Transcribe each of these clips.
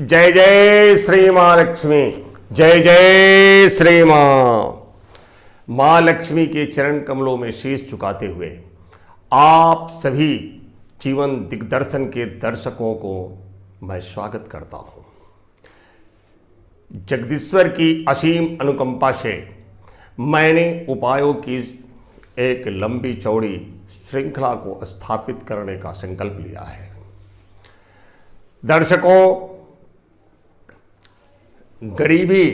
जय जय श्री मां लक्ष्मी, जय जय श्री मां लक्ष्मी के चरण कमलों में शीश झुकाते हुए आप सभी जीवन दिग्दर्शन के दर्शकों को मैं स्वागत करता हूं। जगदीश्वर की असीम अनुकंपा से मैंने उपायों की एक लंबी चौड़ी श्रृंखला को स्थापित करने का संकल्प लिया है। दर्शकों, गरीबी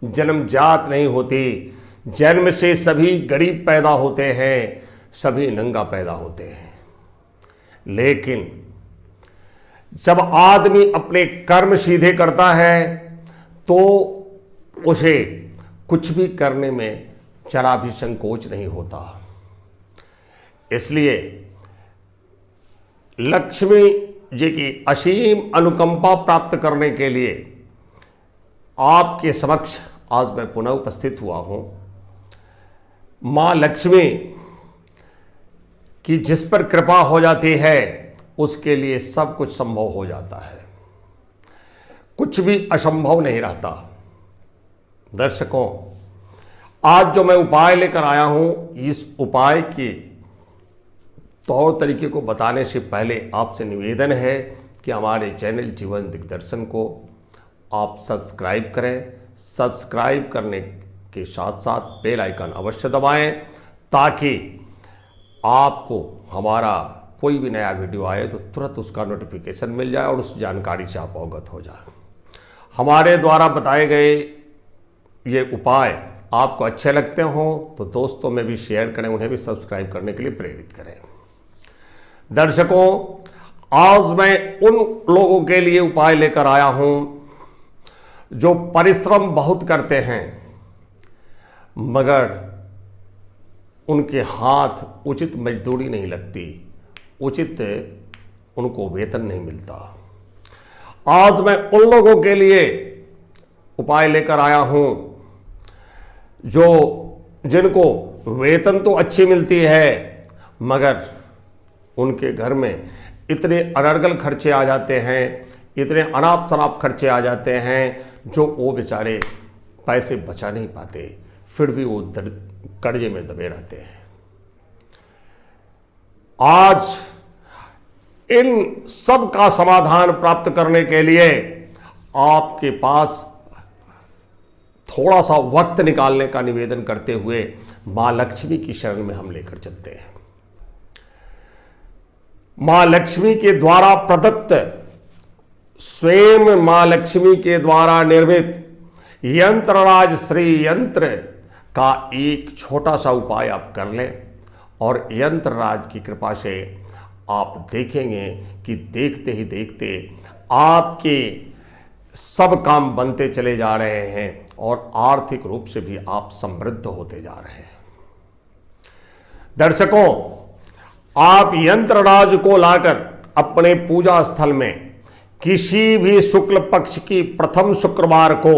जन्मजात नहीं होती, जन्म से सभी गरीब पैदा होते हैं, सभी नंगा पैदा होते हैं। लेकिन जब आदमी अपने कर्म सीधे करता है तो उसे कुछ भी करने में जरा भी संकोच नहीं होता। इसलिए लक्ष्मी जी की असीम अनुकंपा प्राप्त करने के लिए आपके समक्ष आज मैं पुनः उपस्थित हुआ हूं। मां लक्ष्मी की जिस पर कृपा हो जाती है उसके लिए सब कुछ संभव हो जाता है, कुछ भी असंभव नहीं रहता। दर्शकों, आज जो मैं उपाय लेकर आया हूं, इस उपाय के तौर तरीके को बताने से पहले आपसे निवेदन है कि हमारे चैनल जीवन दिग्दर्शन को आप सब्सक्राइब करें। सब्सक्राइब करने के साथ साथ बेल आइकन अवश्य दबाएं ताकि आपको हमारा कोई भी नया वीडियो आए तो तुरंत उसका नोटिफिकेशन मिल जाए और उस जानकारी से आप अवगत हो जाए। हमारे द्वारा बताए गए ये उपाय आपको अच्छे लगते हों तो दोस्तों में भी शेयर करें, उन्हें भी सब्सक्राइब करने के लिए प्रेरित करें। दर्शकों, आज मैं उन लोगों के लिए उपाय लेकर आया हूं जो परिश्रम बहुत करते हैं मगर उनके हाथ उचित मजदूरी नहीं लगती, उचित उनको वेतन नहीं मिलता। आज मैं उन लोगों के लिए उपाय लेकर आया हूं जिनको वेतन तो अच्छी मिलती है मगर उनके घर में इतने अनर्गल खर्चे आ जाते हैं, इतने अनाप शनाप खर्चे आ जाते हैं जो वो बेचारे पैसे बचा नहीं पाते, फिर भी वो कर्जे में दबे रहते हैं। आज इन सब का समाधान प्राप्त करने के लिए आपके पास थोड़ा सा वक्त निकालने का निवेदन करते हुए मां लक्ष्मी की शरण में हम लेकर चलते हैं। मां लक्ष्मी के द्वारा प्रदत्त, स्वयं मां लक्ष्मी के द्वारा निर्मित यंत्रराज श्री यंत्र का एक छोटा सा उपाय आप कर लें और यंत्रराज की कृपा से आप देखेंगे कि देखते ही देखते आपके सब काम बनते चले जा रहे हैं और आर्थिक रूप से भी आप समृद्ध होते जा रहे हैं। दर्शकों, आप यंत्रराज को लाकर अपने पूजा स्थल में किसी भी शुक्ल पक्ष की प्रथम शुक्रवार को,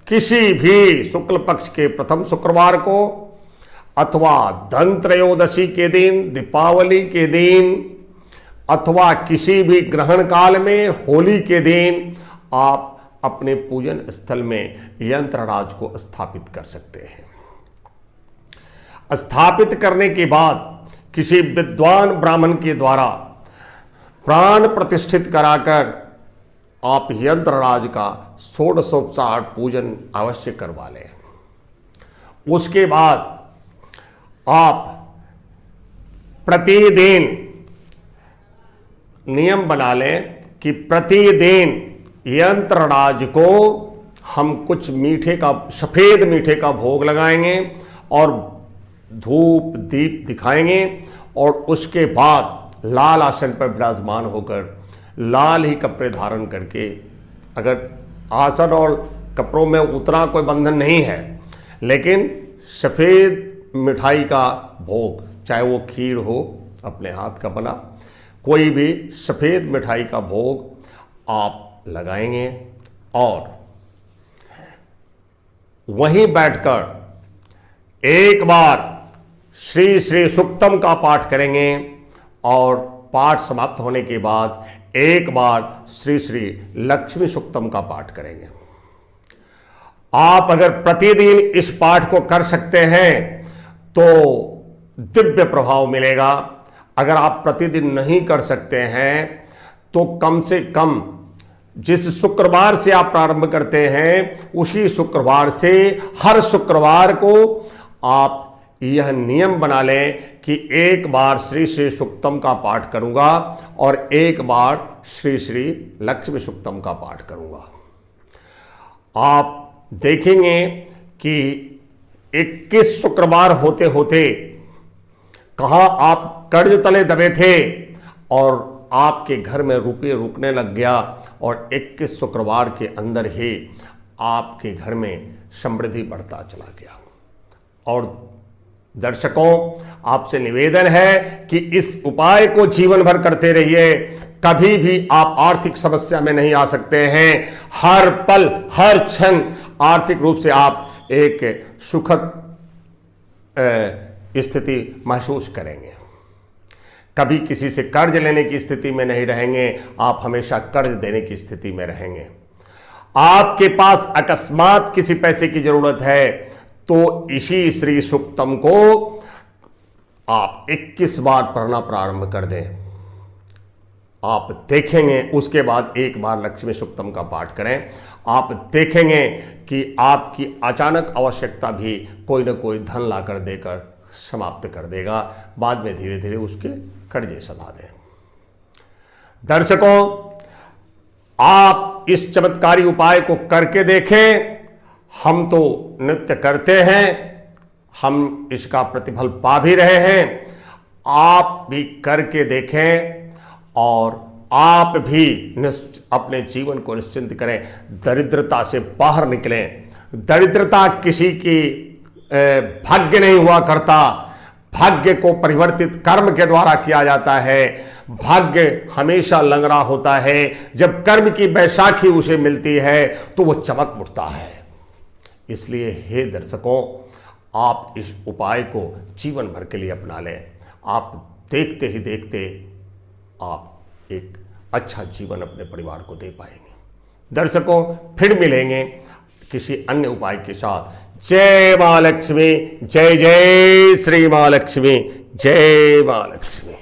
किसी भी शुक्ल पक्ष के प्रथम शुक्रवार को अथवा धन त्रयोदशी के दिन, दीपावली के दिन अथवा किसी भी ग्रहण काल में, होली के दिन आप अपने पूजन स्थल में यंत्रराज को स्थापित कर सकते हैं। स्थापित करने के बाद किसी विद्वान ब्राह्मण के द्वारा प्राण प्रतिष्ठित कराकर आप यंत्रराज का षोडशोपचार पूजन अवश्य करवा लें। उसके बाद आप प्रतिदिन नियम बना लें कि प्रतिदिन यंत्रराज को हम कुछ मीठे का, सफेद मीठे का भोग लगाएंगे और धूप दीप दिखाएंगे और उसके बाद लाल आसन पर विराजमान होकर लाल ही कपड़े धारण करके, अगर आसन और कपड़ों में उतना कोई बंधन नहीं है लेकिन सफ़ेद मिठाई का भोग, चाहे वो खीर हो अपने हाथ का बना, कोई भी सफ़ेद मिठाई का भोग आप लगाएंगे और वहीं बैठकर एक बार श्री श्री सूक्तम का पाठ करेंगे और पाठ समाप्त होने के बाद एक बार श्री श्री लक्ष्मी सूक्तम का पाठ करेंगे। आप अगर प्रतिदिन इस पाठ को कर सकते हैं तो दिव्य प्रभाव मिलेगा। अगर आप प्रतिदिन नहीं कर सकते हैं तो कम से कम जिस शुक्रवार से आप प्रारंभ करते हैं उसी शुक्रवार से हर शुक्रवार को आप यह नियम बना लें कि एक बार श्री श्री सूक्तम का पाठ करूंगा और एक बार श्री श्री लक्ष्मी सूक्तम का पाठ करूंगा। आप देखेंगे कि 21 शुक्रवार होते होते कहाँ आप कर्ज तले दबे थे और आपके घर में रुकने लग गया और 21 शुक्रवार के अंदर ही आपके घर में समृद्धि बढ़ता चला गया। और दर्शकों, आपसे निवेदन है कि इस उपाय को जीवन भर करते रहिए। कभी भी आप आर्थिक समस्या में नहीं आ सकते हैं। हर पल हर क्षण आर्थिक रूप से आप एक सुखद स्थिति महसूस करेंगे। कभी किसी से कर्ज लेने की स्थिति में नहीं रहेंगे, आप हमेशा कर्ज देने की स्थिति में रहेंगे। आपके पास अकस्मात किसी पैसे की जरूरत है तो इसी श्री सूक्तम को आप 21 बार पढ़ना प्रारंभ कर दें। आप देखेंगे, उसके बाद एक बार लक्ष्मी सूक्तम का पाठ करें। आप देखेंगे कि आपकी अचानक आवश्यकता भी कोई ना कोई धन लाकर देकर समाप्त कर देगा। बाद में धीरे धीरे उसके कर्जे सधा दें। दर्शकों, आप इस चमत्कारी उपाय को करके देखें। हम तो नित्य करते हैं, हम इसका प्रतिफल पा भी रहे हैं। आप भी करके देखें और आप भी अपने जीवन को निश्चिंत करें। दरिद्रता से बाहर निकलें। दरिद्रता किसी की भाग्य नहीं हुआ करता। भाग्य को परिवर्तित कर्म के द्वारा किया जाता है। भाग्य हमेशा लंगड़ा होता है। जब कर्म की बैसाखी उसे मिलती है तो वो चमक उठता है। इसलिए हे दर्शकों, आप इस उपाय को जीवन भर के लिए अपना लें। आप देखते ही देखते आप एक अच्छा जीवन अपने परिवार को दे पाएंगे। दर्शकों, फिर मिलेंगे किसी अन्य उपाय के साथ। जय मां लक्ष्मी, जय जय श्री मां लक्ष्मी, जय मां लक्ष्मी।